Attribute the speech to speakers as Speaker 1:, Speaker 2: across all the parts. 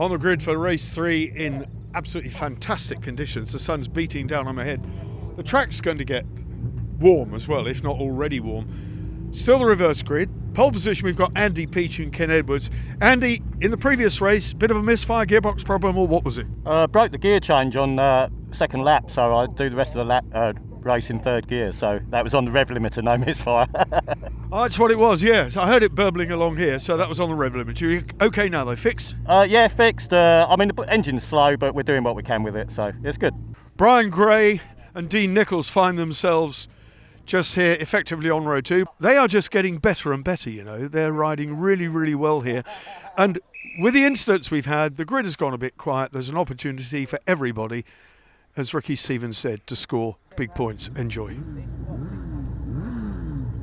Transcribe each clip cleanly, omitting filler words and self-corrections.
Speaker 1: On the grid for race 3 in absolutely fantastic conditions. The sun's beating down on my head. The track's going to get warm as well, if not already warm. Still the reverse grid. Pole position, we've got Andy Peach and Ken Edwards. Andy, in the previous race, bit of a misfire, gearbox problem, or what was it?
Speaker 2: Broke the gear change on second lap, so I do the rest of the lap race in third gear, so that was on the rev limiter, no misfire.
Speaker 1: Oh, that's what it was, yes. I heard it burbling along here, so that was on the rev limiter. You okay now though, fixed?
Speaker 2: Yeah, fixed. I mean, the engine's slow, but we're doing what we can with it, so it's good.
Speaker 1: Brian Gray and Dean Nichols find themselves just here effectively on row 2. They are just getting better and better, you know. They're riding really, really well here. And with the incidents we've had, the grid has gone a bit quiet. There's an opportunity for everybody, as Ricky Stevens said, to score big points. Enjoy.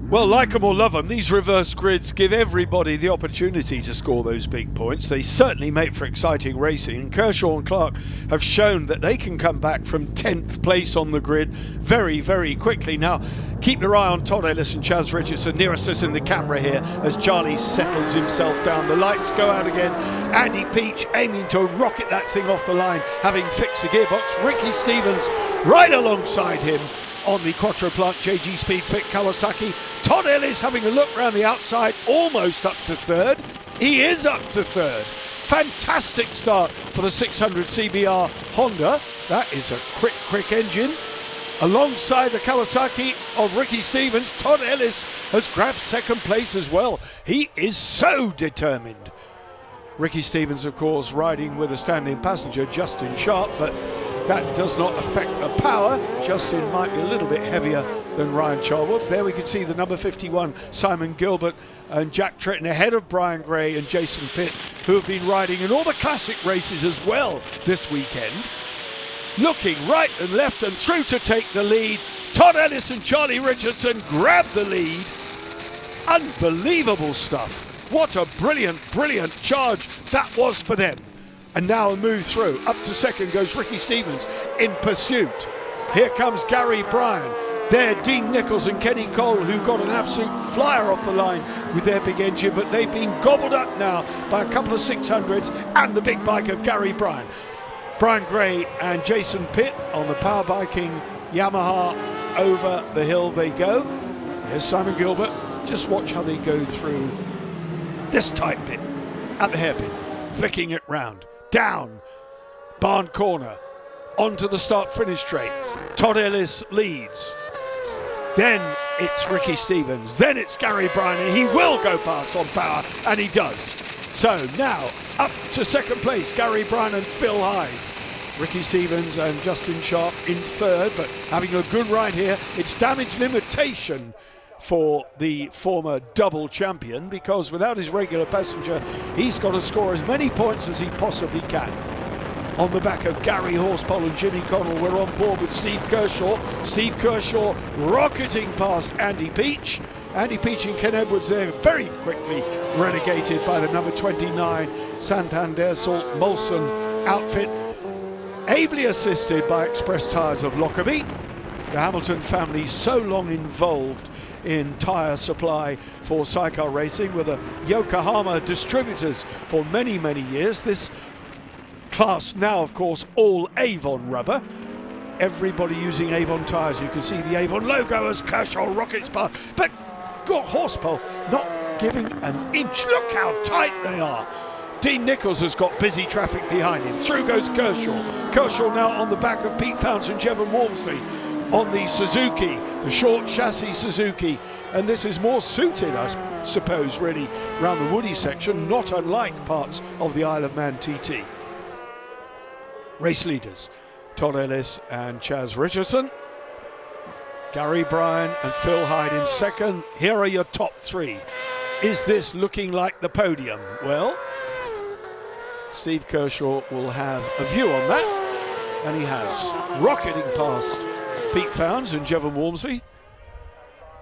Speaker 1: Well, like them or love them, these reverse grids give everybody the opportunity to score those big points. They certainly make for exciting racing, and Kershaw and Clark have shown that they can come back from 10th place on the grid very, very quickly. Now, keep your eye on Todd Ellis and Chaz Richardson nearest us in the camera here as Charlie settles himself down. The lights go out again. Andy Peach aiming to rocket that thing off the line, having fixed the gearbox. Ricky Stevens right alongside him on the Quattroplant JG Speed Fit Kawasaki. Todd Ellis having a look around the outside, almost up to third. He is up to third. Fantastic start for the 600 CBR Honda. That is a quick engine. Alongside the Kawasaki of Ricky Stevens, Todd Ellis has grabbed second place as well. He is so determined. Ricky Stevens, of course, riding with a standing passenger, Justin Sharp, but that does not affect the power. Justin might be a little bit heavier than Ryan Charwood. There we can see the number 51, Simon Gilbert, and Jack Tritton ahead of Brian Gray and Jason Pitt, who have been riding in all the classic races as well this weekend. Looking right and left and through to take the lead. Todd Ellis and Charlie Richardson grab the lead. Unbelievable stuff. What a brilliant charge that was for them. And now a move through. Up to second goes Ricky Stevens in pursuit. Here comes Gary Bryan. There, Dean Nichols and Kenny Cole, who got an absolute flyer off the line with their big engine, but they've been gobbled up now by a couple of 600s and the big bike of Gary Bryan. Brian Gray and Jason Pitt on the power biking Yamaha. Over the hill they go. Here's Simon Gilbert. Just watch how they go through this tight bit at the hairpin, flicking it round. Down, barn corner, onto the start-finish straight. Todd Ellis leads. Then it's Ricky Stevens. Then it's Gary Bryan, and he will go past on power, and he does. So now up to second place, Gary Bryan and Phil Hyde. Ricky Stevens and Justin Sharp in third, but having a good ride here. It's damage limitation for the former double champion, because without his regular passenger, he's got to score as many points as he possibly can. On the back of Gary Horsepole and Jimmy Connell, we're on board with Steve Kershaw. Steve Kershaw rocketing past Andy Peach. Andy Peach and Ken Edwards there very quickly relegated by the number 29 Santander Salt Molson outfit, ably assisted by Express Tyres of Lockerbie. The Hamilton family so long involved in tyre supply for Sidecar Racing, with the Yokohama distributors for many years. This class now, of course, all Avon rubber. Everybody using Avon tyres. You can see the Avon logo as Kershaw rockets past, but got Horsepole not giving an inch. Look how tight they are. Dean Nichols has got busy traffic behind him. Through goes Kershaw. Kershaw now on the back of Pete Founds and Jevon Walmsley on the Suzuki, the short chassis Suzuki, and this is more suited, I suppose, really, around the woody section, not unlike parts of the Isle of Man TT. Race leaders, Todd Ellis and Chaz Richardson, Gary Bryan and Phil Hyde in second. Here are your top three. Is this looking like the podium? Well, Steve Kershaw will have a view on that, and he has. Rocketing past Pete Founds and Jevon Walmsley.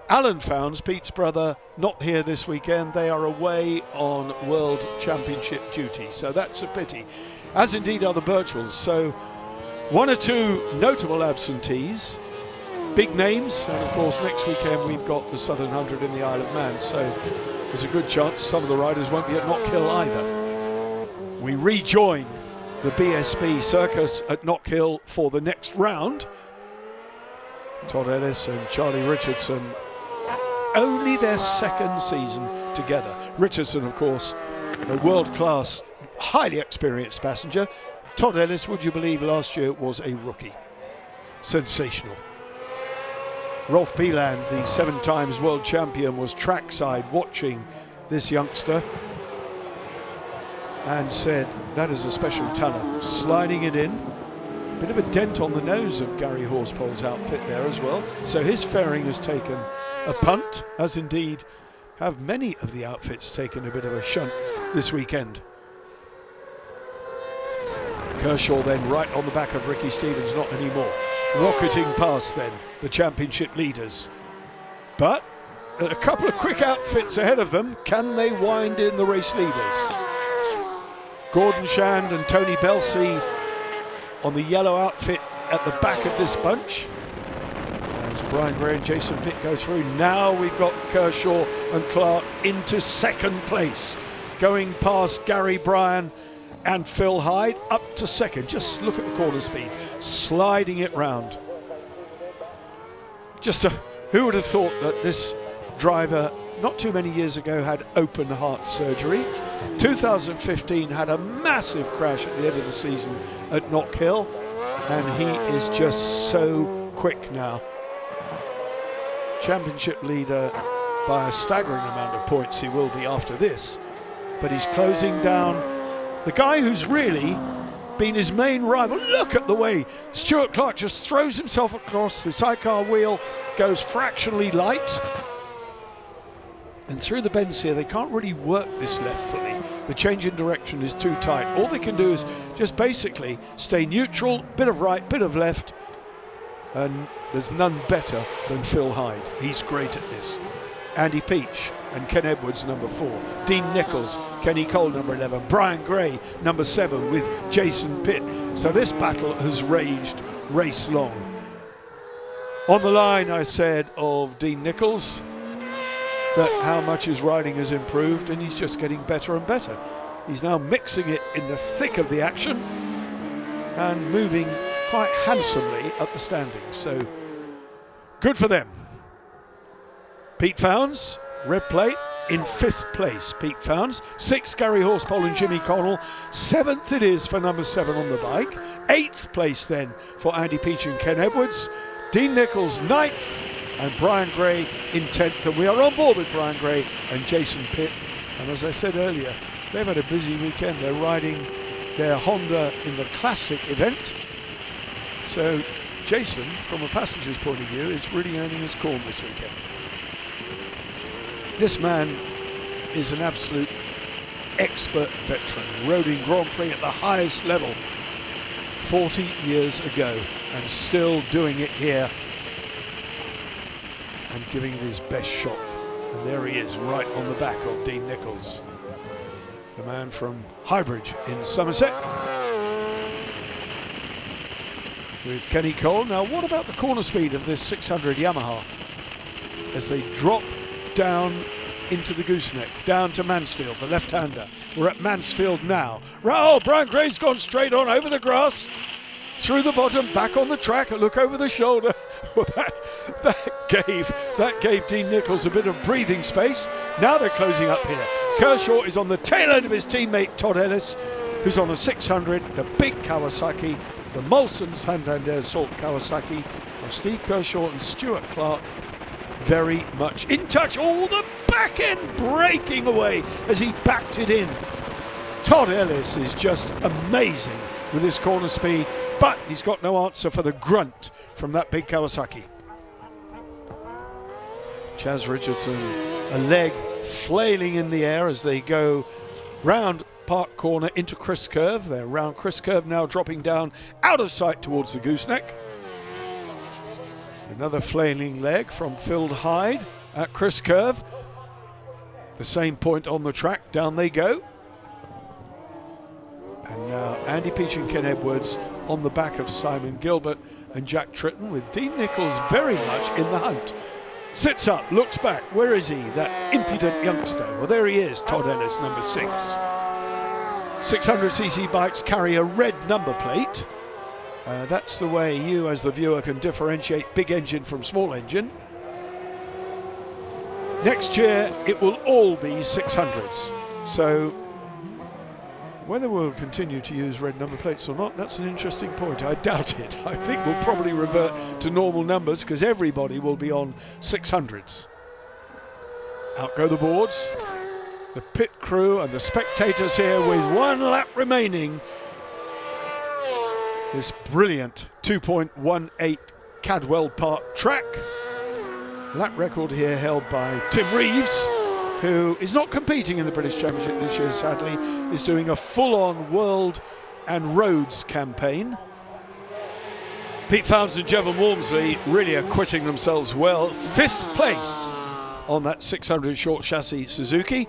Speaker 1: Alan Founds, Pete's brother, not here this weekend. They are away on World Championship duty, so that's a pity, as indeed are the Birchwells. So one or two notable absentees, big names, and of course next weekend we've got the Southern 100 in the Isle of Man, so there's a good chance some of the riders won't be at Knock Hill either. We rejoin the BSB circus at Knockhill for the next round. Todd Ellis and Charlie Richardson, only their second season together. Richardson, of course, a world-class, highly experienced passenger. Todd Ellis, would you believe, last year was a rookie. Sensational. Rolf Bieland, the 7 times world champion, was trackside watching this youngster and said, that is a special talent. Sliding it in. Bit of a dent on the nose of Gary Horsepole's outfit there as well. So his fairing has taken a punt, as indeed have many of the outfits taken a bit of a shunt this weekend. Kershaw then right on the back of Ricky Stevens, not anymore. Rocketing past then the championship leaders. But a couple of quick outfits ahead of them. Can they wind in the race leaders? Gordon Shand and Tony Belsey on the yellow outfit at the back of this bunch. As Brian Gray and Jason Pitt go through, now we've got Kershaw and Clark into second place, going past Gary Bryan and Phil Hyde up to second. Just look at the corner speed, sliding it round. Who would have thought that this driver not too many years ago had open heart surgery. 2015 had a massive crash at the end of the season at Knockhill, and he is just so quick now. Championship leader by a staggering amount of points he will be after this, but he's closing down the guy who's really been his main rival. Look at the way Stuart Clark just throws himself across the sidecar wheel, goes fractionally light, and through the bends here they can't really work this left fully. The change in direction is too tight. All they can do is just basically stay neutral, bit of right, bit of left, and there's none better than Phil Hyde. He's great at this. Andy Peach and Ken Edwards, number 4. Dean Nichols, Kenny Cole, number 11. Brian Gray, number 7, with Jason Pitt. So this battle has raged race long. On the line, I said of Dean Nichols that how much his riding has improved, and he's just getting better and better. He's now mixing it in the thick of the action and moving quite handsomely up the standings. So good for them. Pete Founds, red plate, in 5th place. Pete Founds. 6th, Gary Horsepole and Jimmy Connell. 7th it is for number 7 on the bike. 8th place then for Andy Peach and Ken Edwards. Dean Nichols 9th, and Brian Gray in 10th. And we are on board with Brian Gray and Jason Pitt. And as I said earlier, they've had a busy weekend. They're riding their Honda in the Classic event. So Jason, from a passenger's point of view, is really earning his corn this weekend. This man is an absolute expert veteran, rode in Grand Prix at the highest level 40 years ago, and still doing it here and giving it his best shot. And there he is, right on the back of Dean Nichols, the man from Highbridge in Somerset, with Kenny Cole. Now, what about the corner speed of this 600 Yamaha as they drop down into the gooseneck, down to Mansfield, the left-hander. We're at Mansfield now. Oh, Brian Gray's gone straight on over the grass, through the bottom, back on the track, a look over the shoulder. Well, that gave Dean Nichols a bit of breathing space. Now they're closing up here. Kershaw is on the tail end of his teammate Todd Ellis, who's on a 600, the big Kawasaki, the Molson Santander Salt Kawasaki of Steve Kershaw and Stuart Clark. Very much in touch. All the back end breaking away as he backed it in. Todd Ellis is just amazing with his corner speed, but he's got no answer for the grunt from that big Kawasaki. Chaz Richardson, a leg flailing in the air as they go round Park Corner into Chris Curve. They're round Chris Curve now, dropping down out of sight towards the gooseneck. Another flailing leg from Phil Hyde at Chris Curve. The same point on the track, down they go. And now Andy Peach and Ken Edwards on the back of Simon Gilbert and Jack Tritton, with Dean Nichols very much in the hunt. Sits up, looks back. Where is he, that impudent youngster? Well, there he is, Todd Ellis, number 6. 600cc bikes carry a red number plate. That's the way you as the viewer can differentiate big engine from small engine. Next year it will all be 600s. So whether we'll continue to use red number plates or not, that's an interesting point. I doubt it. I think we'll probably revert to normal numbers because everybody will be on 600s. Out go the boards. The pit crew and the spectators here with 1 lap remaining. This brilliant 2.18 Cadwell Park track. Lap record here held by Tim Reeves, who is not competing in the British Championship this year, sadly, is doing a full-on world and roads campaign. Pete Founds and Jevon Walmsley really acquitting themselves well. 5th place on that 600 short chassis Suzuki.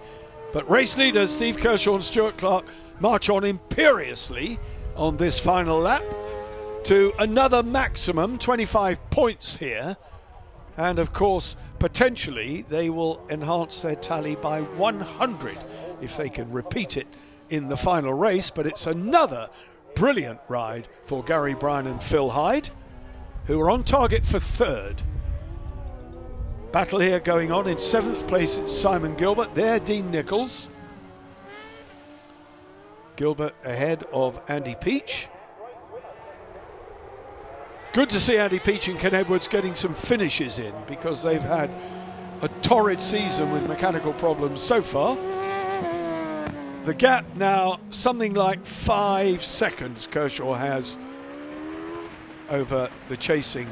Speaker 1: But race leaders Steve Kershaw and Stuart Clark march on imperiously on this final lap to another maximum 25 points here. And of course, potentially they will enhance their tally by 100 if they can repeat it in the final race. But it's another brilliant ride for Gary Bryan and Phil Hyde, who are on target for 3rd. Battle here going on. In 7th place it's Simon Gilbert, there Dean Nichols. Gilbert ahead of Andy Peach. Good to see Andy Peach and Ken Edwards getting some finishes in because they've had a torrid season with mechanical problems so far. The gap now something like 5 seconds Kershaw has over the chasing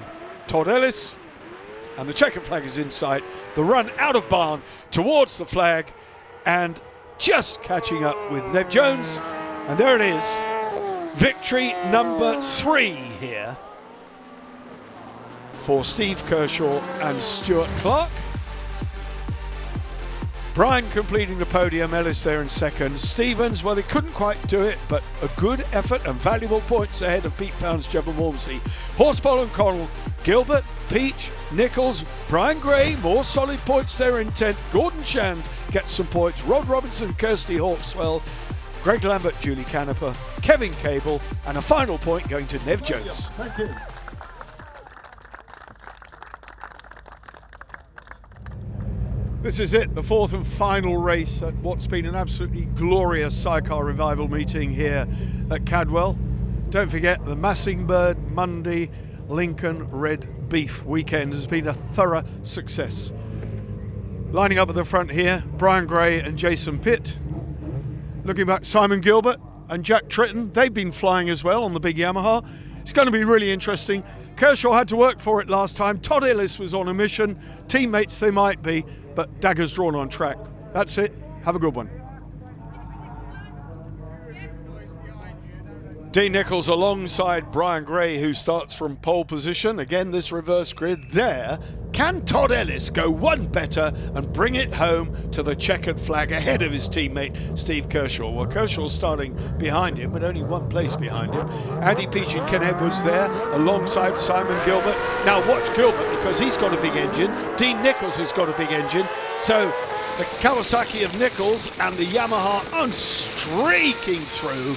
Speaker 1: Todd Ellis. And the checkered flag is in sight. The run out of barn towards the flag and just catching up with Nev Jones. And there it is. Victory number 3 here for Steve Kershaw and Stuart Clark. Bryan completing the podium, Ellis there in 2nd. Stevens, well, they couldn't quite do it, but a good effort and valuable points ahead of Pete Founds, Jevon Walmsley. Horsepole and Connell, Gilbert, Peach, Nichols, Brian Gray, more solid points there in 10th. Gordon Shand gets some points. Rod Robinson, Kirsty Hawkswell, Greg Lambert, Julie Canepa, Kevin Cable, and a final point going to Nev Jones.
Speaker 3: Thank you.
Speaker 1: This is it, the 4th and final race at what's been an absolutely glorious Sidecar Revival meeting here at Cadwell. Don't forget, the Massingbird, Monday, Lincoln Red Beef weekend has been a thorough success. Lining up at the front here, Brian Gray and Jason Pitt. Looking back, Simon Gilbert and Jack Tritton, they've been flying as well on the big Yamaha. It's going to be really interesting. Kershaw had to work for it last time. Todd Ellis was on a mission. Teammates they might be, but daggers drawn on track. That's it. Have a good one. Dean Nichols alongside Brian Gray, who starts from pole position. Again, this reverse grid there. Can Todd Ellis go one better and bring it home to the checkered flag ahead of his teammate Steve Kershaw? Well, Kershaw's starting behind him, but only 1 place behind him. Andy Peach and Ken Edwards there alongside Simon Gilbert. Now watch Gilbert because he's got a big engine. Dean Nichols has got a big engine. So the Kawasaki of Nichols and the Yamaha on streaking through.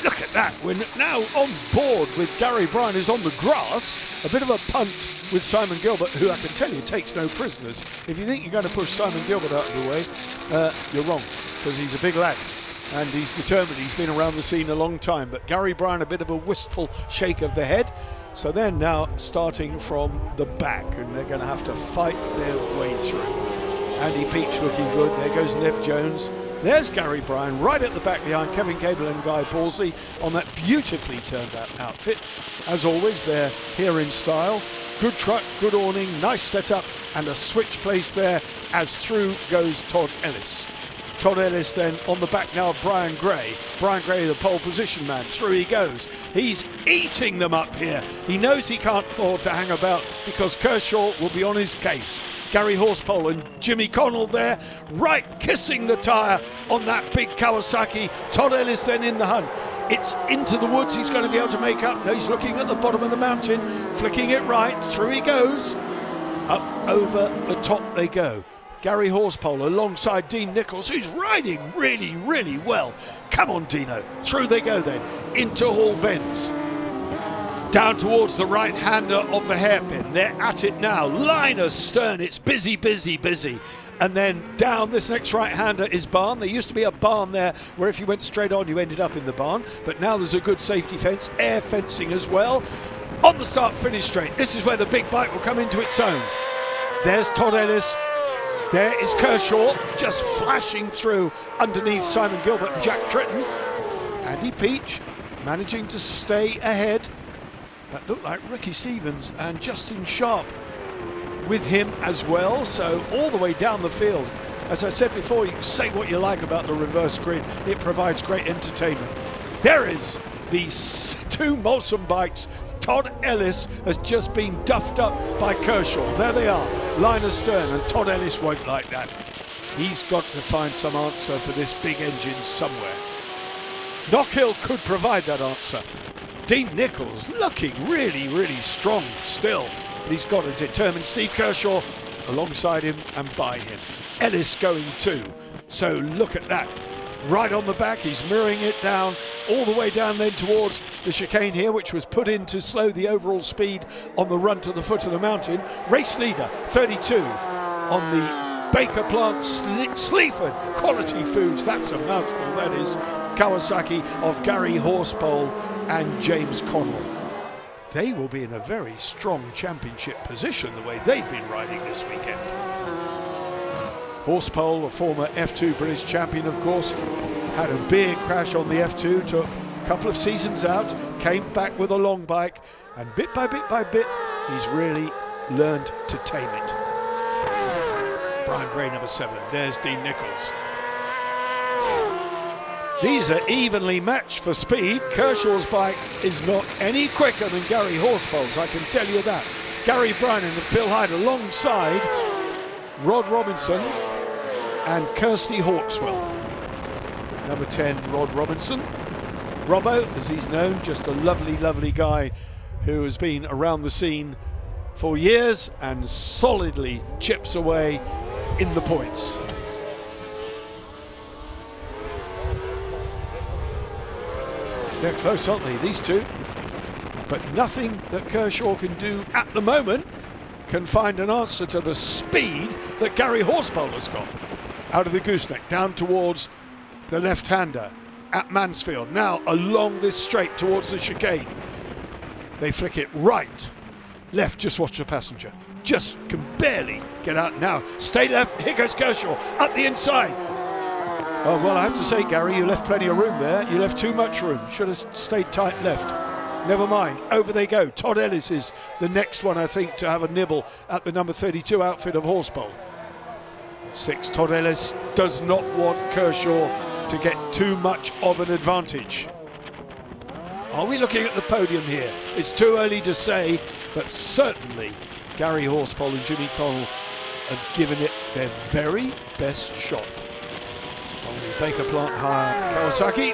Speaker 1: Look at that, we're now on board with Gary Bryan, who's on the grass. A bit of a punt with Simon Gilbert, who I can tell you takes no prisoners. If you think you're going to push Simon Gilbert out of the way, you're wrong, because he's a big lad and he's determined. He's been around the scene a long time. But Gary Bryan, a bit of a wistful shake of the head. So they're now starting from the back and they're going to have to fight their way through. Andy Peach looking good. There goes Nev Jones. There's Gary Bryan right at the back behind Kevin Cable and Guy Borsley on that beautifully turned out outfit. As always, they're here in style. Good truck, good awning, nice setup, and a switch place there as through goes Todd Ellis. Todd Ellis then on the back now of Brian Gray. Brian Gray, the pole position man, through he goes. He's eating them up here. He knows he can't afford to hang about because Kershaw will be on his case. Gary Horsepole and Jimmy Connell there, right kissing the tyre on that big Kawasaki. Todd Ellis then in the hunt. It's into the woods, he's going to be able to make up. No, he's looking at the bottom of the mountain, flicking it right, through he goes. Up over the top they go. Gary Horsepole alongside Dean Nichols, who's riding really, really well. Come on, Dino. Through they go then, into Hall Bends. Down towards the right-hander of the hairpin. They're at it now. Line astern, it's busy, busy, busy. And then down this next right-hander is barn. There used to be a barn there where if you went straight on you ended up in the barn, but now there's a good safety fence, air fencing as well. On the start-finish straight, this is where the big bike will come into its own. There's Todd Ellis, there is Kershaw, just flashing through underneath Simon Gilbert and Jack Tritton. Andy Peach managing to stay ahead. That looked like Ricky Stevens and Justin Sharp with him as well, so all the way down the field. As I said before, you can say what you like about the reverse grid, it provides great entertainment. There is these two Molson bikes. Todd Ellis has just been duffed up by Kershaw. There they are, line astern, and Todd Ellis won't like that. He's got to find some answer for this big engine somewhere. Knockhill could provide that answer. Dean Nichols looking really, really strong still. He's got a determined Steve Kershaw alongside him and by him. Ellis going too. So look at that. Right on the back, he's mirroring it down, all the way down then towards the chicane here, which was put in to slow the overall speed on the run to the foot of the mountain. Race leader, 32, on the Baker Plant Sleaford Quality Foods. That's a mouthful, that is. Kawasaki of Gary Horsepole and James Connell. They will be in a very strong championship position the way they've been riding this weekend. Horsepole, a former F2 British champion of course, had a big crash on the F2, took a couple of seasons out, came back with a long bike, and bit by bit by bit, he's really learned to tame it. Brian Gray, number 7, there's Dean Nichols. These are evenly matched for speed. Kershaw's bike is not any quicker than Gary Horsepole's, I can tell you that. Gary Bryan and Phil Hyde alongside Rod Robinson and Kirsty Hawkswell. Number 10, Rod Robinson. Robbo, as he's known, just a lovely, lovely guy who has been around the scene for years and solidly chips away in the points. They're close, aren't they, these two? But nothing that Kershaw can do at the moment can find an answer to the speed that Gary Horsepole has got. Out of the gooseneck, down towards the left-hander at Mansfield. Now along this straight towards the chicane. They flick it right, left, just watch the passenger. Just can barely get out now. Stay left, here goes Kershaw, up the inside. Oh, well, I have to say, Gary, you left plenty of room there. You left too much room. Should have stayed tight left. Never mind, over they go. Todd Ellis is the next one, I think, to have a nibble at the number 32 outfit of Horsepole. 6, Todd Ellis does not want Kershaw to get too much of an advantage. Are we looking at the podium here? It's too early to say, but certainly Gary Horsepole and Jimmy Connell have given it their very best shot. On the Baker Plant hire Kawasaki.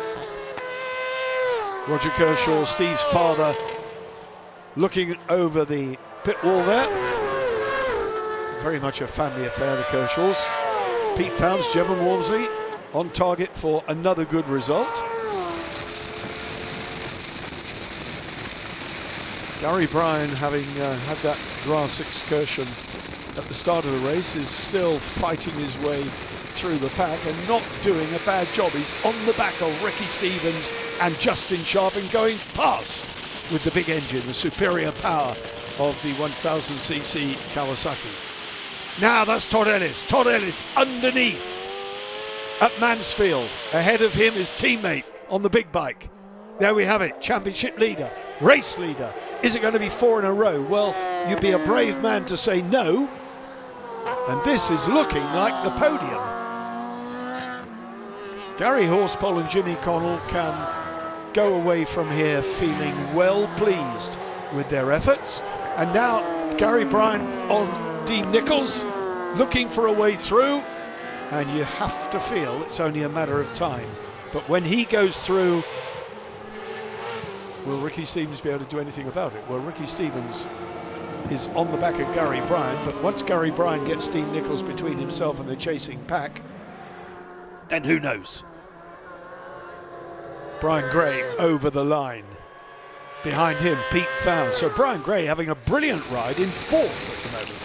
Speaker 1: Roger Kershaw, Steve's father, looking over the pit wall there. Very much a family affair, the Kershaws. Pete Founds, Jevon Walmsley on target for another good result. Gary Bryan, having had that grass excursion at the start of the race, is still fighting his way through the pack and not doing a bad job. He's on the back of Ricky Stevens and Justin Sharp and going past with the big engine, the superior power of the 1000cc Kawasaki. Now that's Todd Ellis. Todd Ellis underneath at Mansfield. Ahead of him is teammate on the big bike. There we have it, championship leader, race leader. Is it going to be 4 in a row? Well, you'd be a brave man to say no. And this is looking like the podium. Gary Horsepole and Jimmy Connell can go away from here feeling well pleased with their efforts. And now Gary Bryan on Dean Nichols, looking for a way through. And you have to feel it's only a matter of time. But when he goes through, will Ricky Stevens be able to do anything about it? Well, Ricky Stevens is on the back of Gary Bryan, but once Gary Bryan gets Dean Nichols between himself and the chasing pack, then who knows? Brian Gray over the line. Behind him, Pete Found. So Brian Gray having a brilliant ride in fourth at the moment.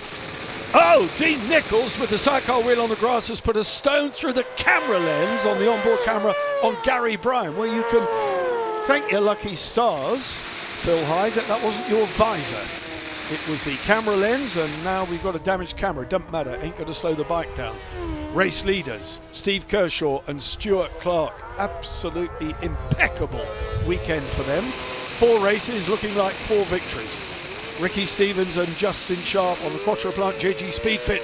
Speaker 1: Oh, Dean Nichols with the sidecar wheel on the grass has put a stone through the camera lens on the onboard camera on Gary Bryan. Well, you can thank your lucky stars, Phil Hyde, that wasn't your visor. It was the camera lens, and now we've got a damaged camera. Doesn't matter, ain't going to slow the bike down. Race leaders, Steve Kershaw and Stuart Clark. Absolutely impeccable weekend for them. 4 races looking like 4 victories. Ricky Stevens and Justin Sharp on the Quattroplant JG Speedfit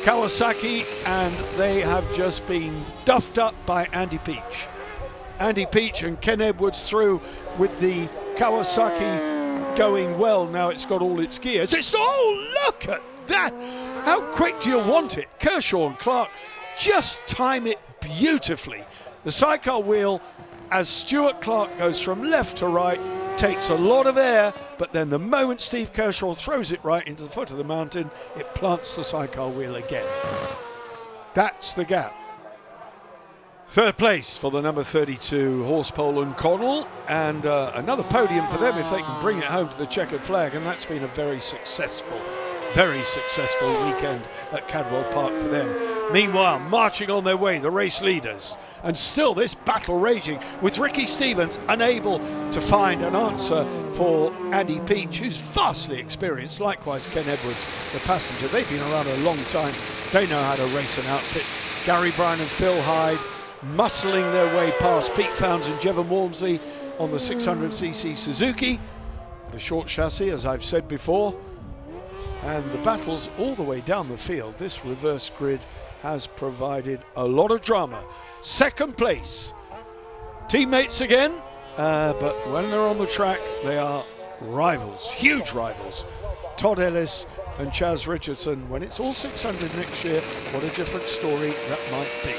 Speaker 1: Kawasaki, and they have just been duffed up by Andy Peach. Andy Peach and Ken Edwards through with the Kawasaki going well. Now it's got all its gears. Oh, look at that! How quick do you want it? Kershaw and Clark just time it beautifully. The sidecar wheel, as Stuart Clark goes from left to right, takes a lot of air, but then the moment Steve Kershaw throws it right into the foot of the mountain, it plants the sidecar wheel again. That's the gap. Third place for the number 32 horse Poland Connell, and another podium for them if they can bring it home to the checkered flag, and that's been a very successful weekend at Cadwell Park for them. Meanwhile, marching on their way, the race leaders, and still this battle raging with Ricky Stevens unable to find an answer for Andy Peach, who's vastly experienced. Likewise, Ken Edwards, the passenger. They've been around a long time. They know how to race an outfit. Gary Bryan and Phil Hyde muscling their way past Pete Founds and Jevon Walmsley on the 600cc Suzuki, the short chassis, as I've said before. And the battles all the way down the field. This reverse grid has provided a lot of drama. Second place, teammates again, but when they're on the track, they are rivals, huge rivals. Todd Ellis and Chaz Richardson. When it's all 600 next year, what a different story that might be.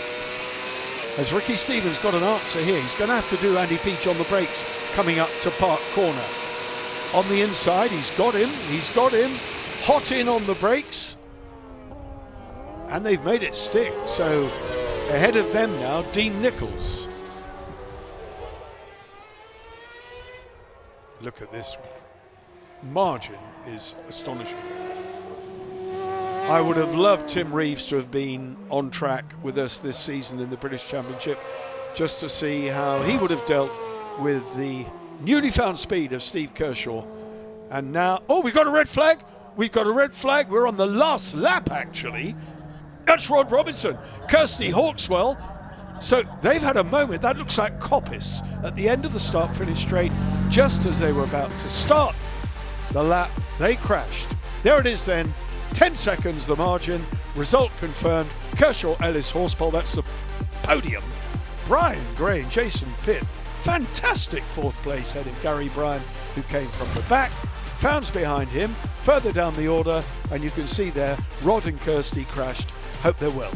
Speaker 1: As Ricky Stevens got an answer here, he's going to have to do Andy Peach on the brakes coming up to Park Corner. On the inside, he's got him, hot in on the brakes, and they've made it stick. So ahead of them now, Dean Nichols. Look at this margin, is astonishing. I would have loved Tim Reeves to have been on track with us this season in the British Championship, just to see how he would have dealt with the newly found speed of Steve Kershaw. And now, oh, we've got a red flag. We've got a red flag. We're on the last lap, actually. That's Rod Robinson, Kirsty Hawkswell. So they've had a moment. That looks like Coppice at the end of the start-finish straight. Just as they were about to start the lap, they crashed. There it is then. 10 seconds the margin. Result confirmed. Kershaw Ellis Horsepole. That's the podium. Brian Gray and Jason Pitt. Fantastic fourth place ahead of Gary Bryan, who came from the back. Founds behind him, further down the order, and you can see there Rod and Kirsty crashed. Hope they're well.